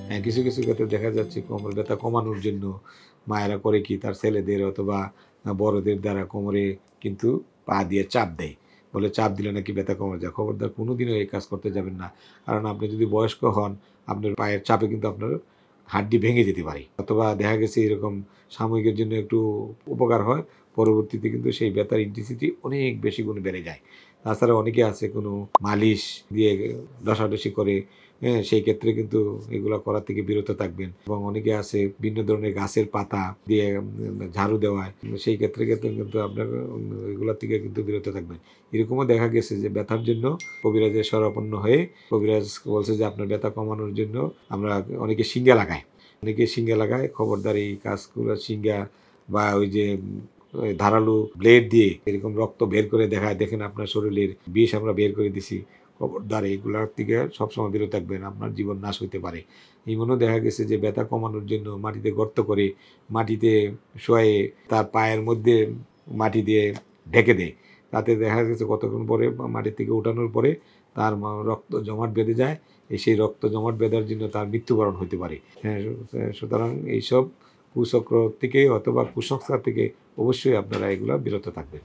হ্যাঁ, কিছু, কিছু ক্ষেত্রে দেখা যাচ্ছে কোমর ব্যথা কমানোর জন্য মায়েরা করে কি তার ছেলেদের অথবা বড়দের দ্বারা কোমরে কিন্তু পা দিয়ে চাপ দেয়। বলে চাপ দিলে নাকি ব্যথা কমে যায়। খবরদার কোনোদিনও এই কাজ করতে যাবেন না। কারণ আপনি যদি বয়স্ক হন, আপনার পায়ের চাপে কিন্তু আপনার হাড্ডি ভেঙে যেতে পারে। অথবা দেখা গেছে এরকম সাময়িকের জন্য একটু উপকার হয়। পরবর্তীতে কিন্তু সেই ব্যথার ইনটেনসিটি অনেক বেশি গুণে বেড়ে যায়। তাছাড়া অনেকে আছে কোনো মালিশ দিয়ে ডসাডসি করে, হ্যাঁ? সেই ক্ষেত্রে কিন্তু এগুলা করা থেকে বিরত থাকবেন এবং অনেকে আছে বিভিন্ন ধরনের গাছের পাতা দিয়ে ঝাড়ু দেওয়ায়, সেই ক্ষেত্রে কিন্তু আপনার এগুলা থেকে কিন্তু বিরত থাকবেন। এরকমও দেখা গেছে যে ব্যথার জন্য কবিরাজের শরণাপন্ন হয়ে কবিরাজ বলছে যে আপনার ব্যথা কমানোর জন্য আমরা অনেকে শিঙ্গা লাগায়। অনেকে শিঙ্গা লাগায়। খবরদার এই কাজগুলো শিঙ্গা বা ওই যে ওই ধারালো ব্লেড দিয়ে এরকম রক্ত বের করে দেখায়, দেখেন আপনার শরীরের বিষ আমরা বের করে দিছি। খবরদার এগুলার থেকে সবসময় বিরত থাকবেন। আপনার জীবন নাশ হইতে পারে। এমনও দেখা গেছে যে ব্যথা কমানোর জন্য মাটিতে গর্ত করে, মাটিতে শোয়ায়ে তার পায়ের মধ্যে মাটি দিয়ে ঢেকে দেয়। তাতে দেখা গেছে কতক্ষণ পরে মাটি থেকে উঠানোর পরে তার রক্ত জমাট বেঁধে যায়। সেই রক্ত জমাট বেঁধার জন্য তার মৃত্যুবরণ হইতে পারে। হ্যাঁ, সুতরাং এইসব কুচক্র থেকে অথবা কুসংস্কার থেকে অবশ্যই আপনারা এগুলা বিরত থাকবেন।